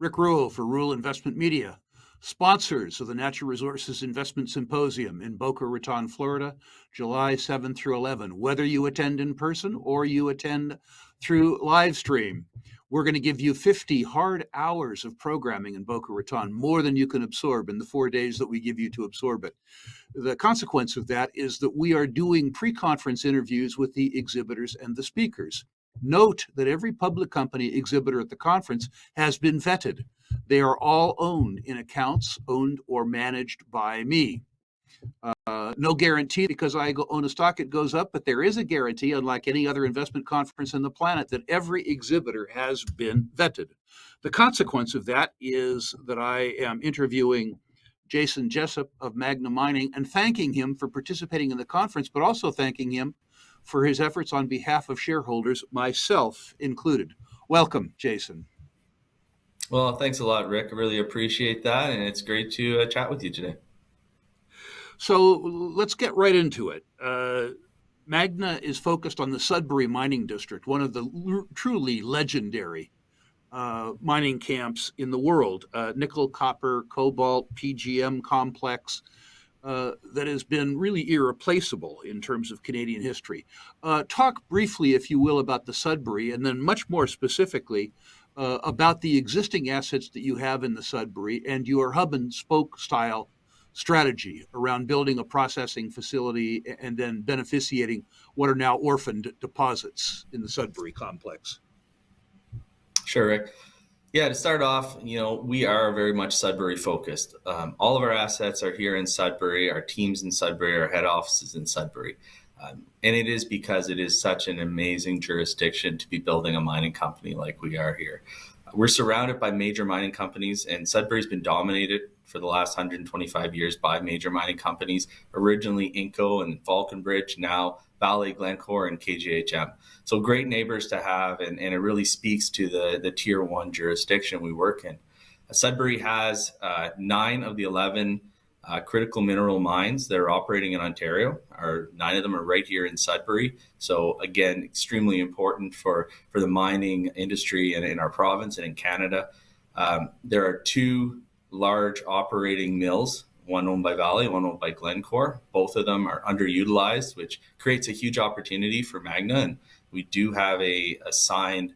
Rick Rule for Rule Investment Media, sponsors of the Natural Resources Investment Symposium in Boca Raton, Florida, July 7 through 11. Whether you attend in person or you attend through live stream, we're going to give you 50 hard hours of programming in Boca Raton, more than you can absorb in the 4 days that we give you to absorb it. The consequence of that is that we are doing pre-conference interviews with the exhibitors and the speakers. Note that every public company exhibitor at the conference has been vetted. They are all owned in accounts owned or managed by me. No guarantee because I own a stock, it goes up, but there is a guarantee, unlike any other investment conference on the planet, that every exhibitor has been vetted. The consequence of that is that I am interviewing Jason Jessup of Magna Mining and thanking him for participating in the conference, but also thanking him for his efforts on behalf of shareholders, myself included. Welcome, Jason. Well, thanks a lot, Rick. I really appreciate that, and it's great to chat with you today. So let's get right into it. Magna is focused on the Sudbury Mining District, one of the truly legendary mining camps in the world, nickel, copper, cobalt, PGM complex that has been really irreplaceable in terms of Canadian history. Talk briefly, if you will, about the Sudbury, and then much more specifically about the existing assets that you have in the Sudbury and your hub and spoke style strategy around building a processing facility and then beneficiating what are now orphaned deposits in the Sudbury complex. Sure, Rick. Yeah, to start off, we are very much Sudbury focused. All of our assets are here in Sudbury, our teams in Sudbury, our head offices in Sudbury. And it is because it is such an amazing jurisdiction to be building a mining company like we are here. We're surrounded by major mining companies, and Sudbury's been dominated for the last 125 years by major mining companies, originally Inco and Falconbridge, now Vale, Glencore, and KGHM. So great neighbors to have, and it really speaks to the tier one jurisdiction we work in. Sudbury has 9 of the 11 critical mineral mines that are operating in Ontario. 9 of them are right here in Sudbury. So again, extremely important for the mining industry in our province and in Canada. There are 2 large operating mills, one owned by Vale, one owned by Glencore. Both of them are underutilized, which creates a huge opportunity for Magna. And we do have a signed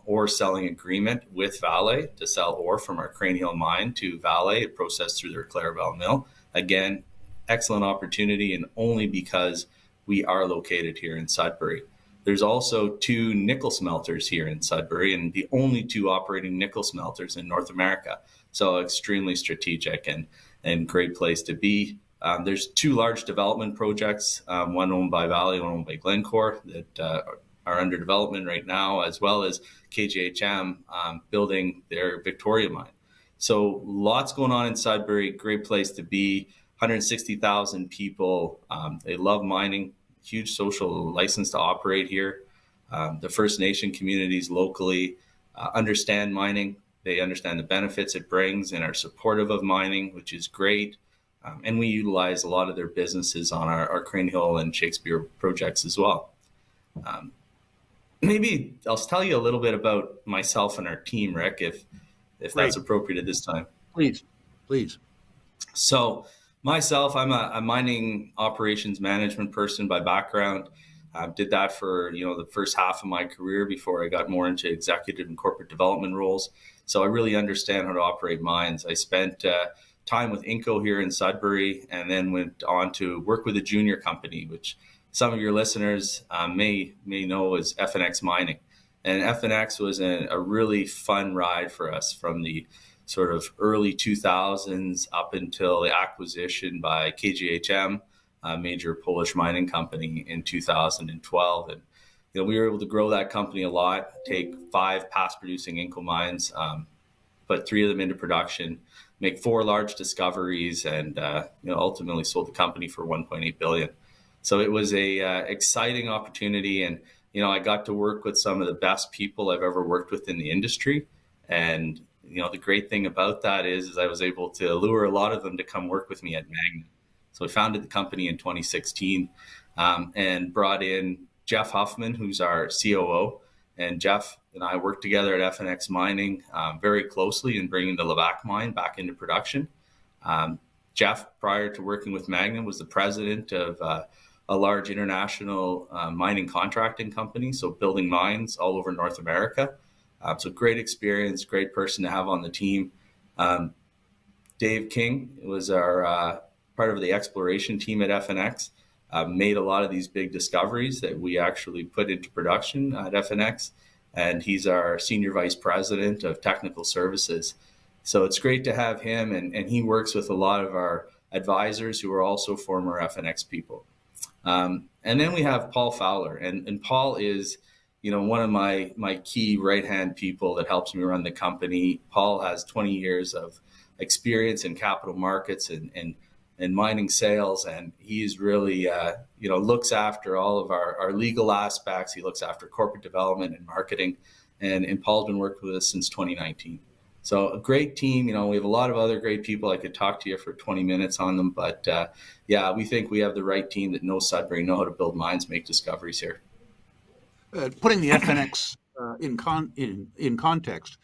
ore selling agreement with Vale to sell ore from our Crane Hill mine to Vale, processed through their Clarabelle mill. Again, excellent opportunity, and only because we are located here in Sudbury. There's also 2 nickel smelters here in Sudbury, and the only 2 operating nickel smelters in North America. So extremely strategic and great place to be. There's 2 large development projects, one owned by Vale, one owned by Glencore, that are under development right now, as well as KGHM building their Victoria mine. So lots going on in Sudbury, great place to be. 160,000 people. They love mining, huge social license to operate here. The First Nation communities locally understand mining. They understand the benefits it brings and are supportive of mining, which is great. And we utilize a lot of their businesses on our Crane Hill and Shakespeare projects as well. Maybe I'll tell you a little bit about myself and our team, Rick, if that's appropriate at this time. Please. So myself, I'm a mining operations management person by background. Did that for the first half of my career before I got more into executive and corporate development roles. So I really understand how to operate mines. I spent time with Inco here in Sudbury, and then went on to work with a junior company, which some of your listeners may know as FNX Mining. And FNX was a really fun ride for us from the sort of early 2000s up until the acquisition by KGHM, a major Polish mining company, in 2012. And we were able to grow that company a lot, take 5 past producing Inco mines, put 3 of them into production, make 4 large discoveries, and ultimately sold the company for $1.8 billion. So it was a exciting opportunity, and I got to work with some of the best people I've ever worked with in the industry. And the great thing about that is I was able to lure a lot of them to come work with me at Magna. So I founded the company in 2016 and brought in Jeff Huffman, who's our COO, And Jeff and I worked together at FNX Mining very closely in bringing the Levack mine back into production. Jeff, prior to working with Magna, was the president of a large international mining contracting company, so building mines all over North America. So great experience, great person to have on the team. Dave King was our part of the exploration team at FNX, made a lot of these big discoveries that we actually put into production at FNX. And he's our senior vice president of technical services. So it's great to have him, and he works with a lot of our advisors who are also former FNX people. And then we have Paul Fowler, and Paul is, one of my key right-hand people that helps me run the company. Paul has 20 years of experience in capital markets and mining sales, and he's really, looks after all of our legal aspects. He looks after corporate development and marketing, and Paul's been working with us since 2019. So a great team. We have a lot of other great people. I could talk to you for 20 minutes on them, but we think we have the right team that knows Sudbury, know how to build mines, make discoveries here. Putting the FNX in context,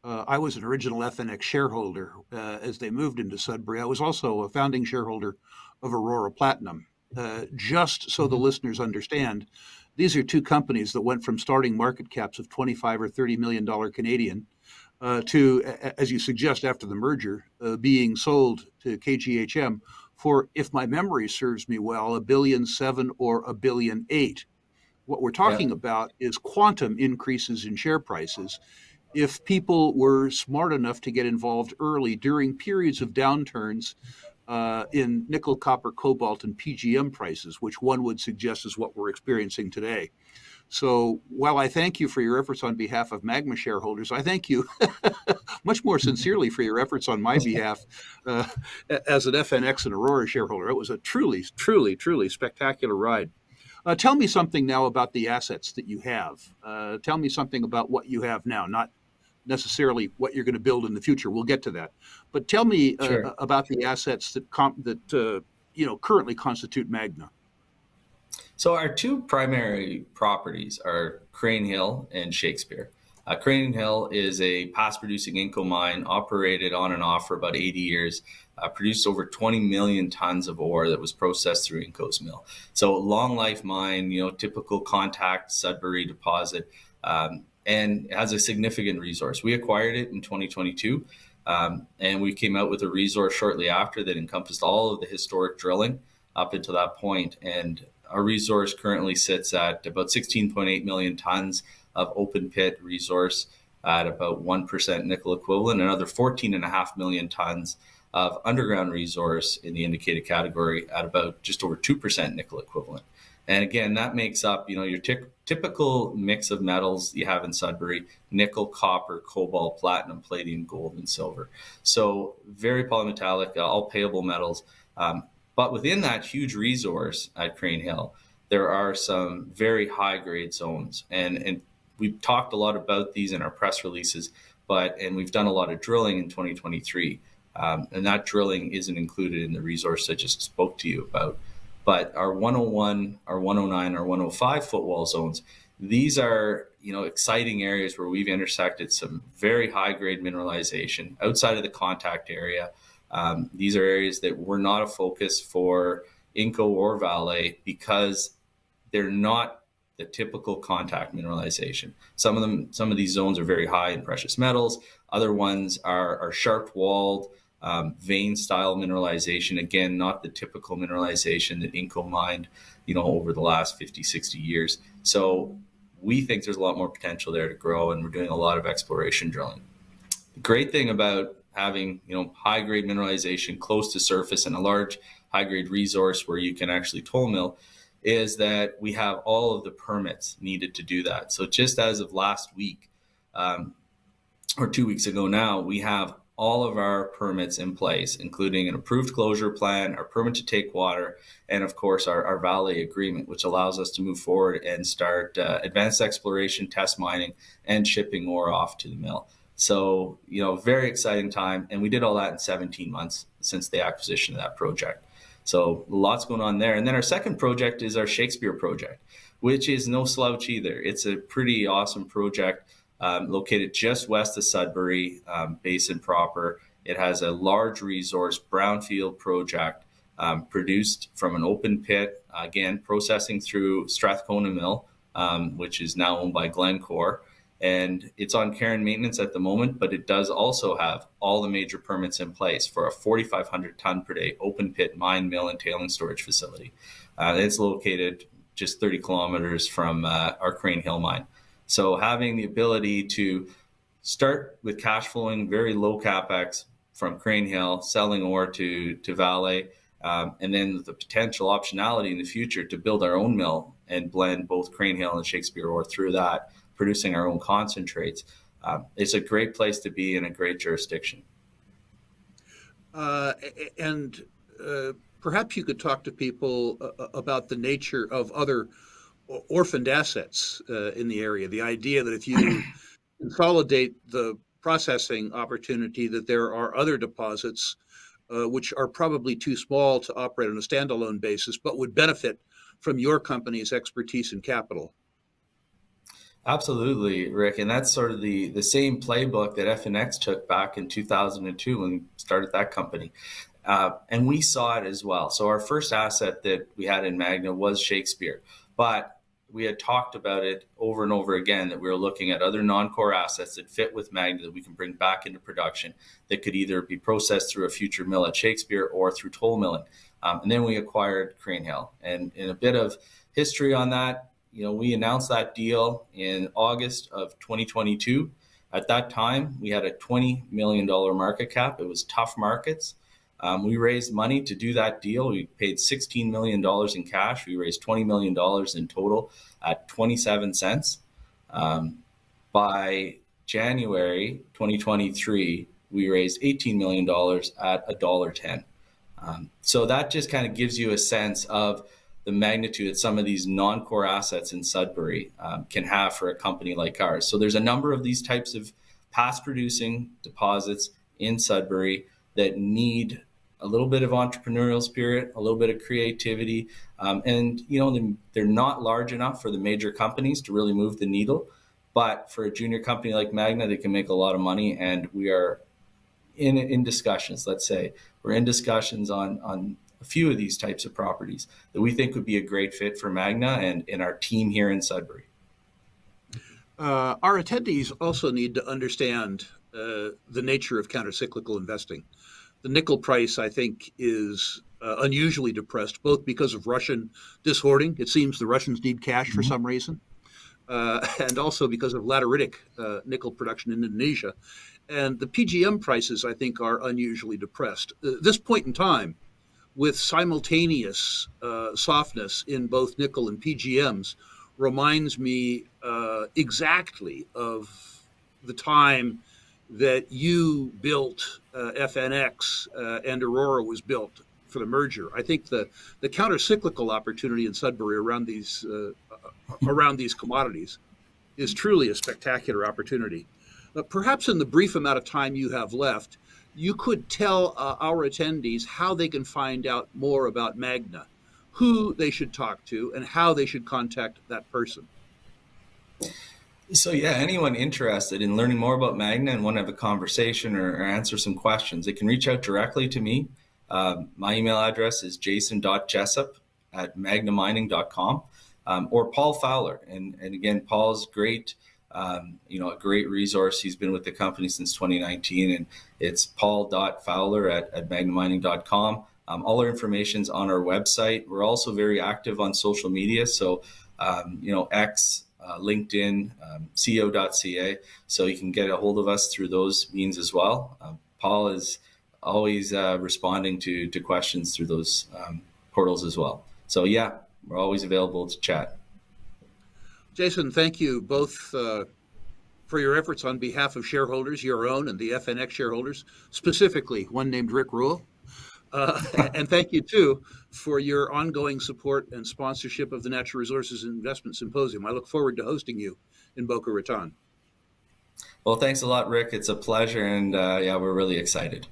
I was an original FNX shareholder as they moved into Sudbury. I was also a founding shareholder of Aurora Platinum. Just so the listeners understand, these are two companies that went from starting market caps of $25 or $30 million Canadian to, as you suggest, after the merger, being sold to KGHM for, if my memory serves me well, $1.7 billion or $1.8 billion. What we're talking about is quantum increases in share prices. If people were smart enough to get involved early during periods of downturns in nickel, copper, cobalt, and PGM prices, which one would suggest is what we're experiencing today. So while I thank you for your efforts on behalf of Magma shareholders, I thank you much more sincerely for your efforts on my behalf as an FNX and Aurora shareholder. It was a truly, truly, truly spectacular ride. Tell me something now about the assets that you have. Tell me something about what you have now, not necessarily what you're going to build in the future. We'll get to that. But tell me about the assets that currently constitute Magna. So our two primary properties are Crane Hill and Shakespeare. Crane Hill is a past-producing Inco mine operated on and off for about 80 years, produced over 20 million tons of ore that was processed through Inco's mill. So long life mine, typical contact Sudbury deposit, and has a significant resource. We acquired it in 2022, and we came out with a resource shortly after that encompassed all of the historic drilling up until that point. And our resource currently sits at about 16.8 million tons of open pit resource at about 1% nickel equivalent, and another 14.5 million tons of underground resource in the indicated category at about just over 2% nickel equivalent. And again, that makes up, your typical mix of metals you have in Sudbury: nickel, copper, cobalt, platinum, palladium, gold, and silver. So very polymetallic, all payable metals. But within that huge resource at Crane Hill, there are some very high-grade zones. And we've talked a lot about these in our press releases, and we've done a lot of drilling in 2023. And that drilling isn't included in the resource I just spoke to you about. But our 101, our 109, our 105 footwall zones, these are, exciting areas where we've intersected some very high-grade mineralization outside of the contact area. These are areas that were not a focus for Inco or Vale because they're not the typical contact mineralization. Some of these zones are very high in precious metals. Other ones are sharp-walled, vein-style mineralization. Again, not the typical mineralization that Inco mined, over the last 50, 60 years. So we think there's a lot more potential there to grow, and we're doing a lot of exploration drilling. The great thing about having, high-grade mineralization close to surface and a large high-grade resource where you can actually toll mill is that we have all of the permits needed to do that. So just as of last week, or 2 weeks ago now, we have all of our permits in place, including an approved closure plan, our permit to take water, and of course our Vale agreement, which allows us to move forward and start advanced exploration, test mining, and shipping ore off to the mill. So, very exciting time. And we did all that in 17 months since the acquisition of that project. So lots going on there. And then our second project is our Shakespeare project, which is no slouch either. It's a pretty awesome project located just west of Sudbury Basin proper. It has a large resource brownfield project produced from an open pit, again, processing through Strathcona Mill, which is now owned by Glencore. And it's on care and maintenance at the moment, but it does also have all the major permits in place for a 4,500 ton per day open pit mine, mill, and tailing storage facility. It's located just 30 kilometers from our Crane Hill mine. So having the ability to start with cash flowing, very low capex from Crane Hill, selling ore to Vale, and then the potential optionality in the future to build our own mill and blend both Crane Hill and Shakespeare ore through that, producing our own concentrates. It's a great place to be in a great jurisdiction. And perhaps you could talk to people about the nature of other orphaned assets in the area. The idea that if you consolidate the processing opportunity, that there are other deposits which are probably too small to operate on a standalone basis, but would benefit from your company's expertise and capital. Absolutely, Rick. And that's sort of the same playbook that FNX took back in 2002 when we started that company. And we saw it as well. So our first asset that we had in Magna was Shakespeare. But we had talked about it over and over again that we were looking at other non-core assets that fit with Magna that we can bring back into production that could either be processed through a future mill at Shakespeare or through toll milling. And then we acquired Crane Hill. And in a bit of history on that, we announced that deal in August of 2022. At that time, we had a $20 million market cap. It was tough markets. We raised money to do that deal. We paid $16 million in cash. We raised $20 million in total at 27 cents. By January 2023, we raised $18 million at $1.10. So that just kind of gives you a sense of the magnitude that some of these non-core assets in Sudbury can have for a company like ours. So there's a number of these types of past producing deposits in Sudbury that need a little bit of entrepreneurial spirit, a little bit of creativity. And they're not large enough for the major companies to really move the needle. But for a junior company like Magna, they can make a lot of money. And we are in discussions, let's say. We're in discussions on a few of these types of properties that we think would be a great fit for Magna and our team here in Sudbury. Our attendees also need to understand the nature of countercyclical investing. The nickel price, I think, is unusually depressed, both because of Russian dishoarding. It seems the Russians need cash for some reason, and also because of lateritic nickel production in Indonesia. And the PGM prices, I think, are unusually depressed. This point in time, with simultaneous softness in both nickel and PGMs, reminds me exactly of the time that you built FNX and Aurora was built for the merger. I think the counter-cyclical opportunity in Sudbury around these commodities is truly a spectacular opportunity. Perhaps in the brief amount of time you have left, you could tell our attendees how they can find out more about Magna, who they should talk to, and how they should contact that person. So yeah, anyone interested in learning more about Magna and want to have a conversation or answer some questions, they can reach out directly to me. My email address is jason.jessup@magnamining.com, or Paul Fowler. And again, Paul's great, a great resource. He's been with the company since 2019, and it's paul.fowler@magnamining.com. All our information's on our website. We're also very active on social media. So, X, LinkedIn, co.ca. So you can get a hold of us through those means as well. Paul is always responding to questions through those portals as well. So yeah, we're always available to chat. Jason, thank you both for your efforts on behalf of shareholders, your own and the FNX shareholders, specifically one named Rick Rule. And thank you, too, for your ongoing support and sponsorship of the Natural Resources Investment Symposium. I look forward to hosting you in Boca Raton. Well, thanks a lot, Rick. It's a pleasure. And we're really excited.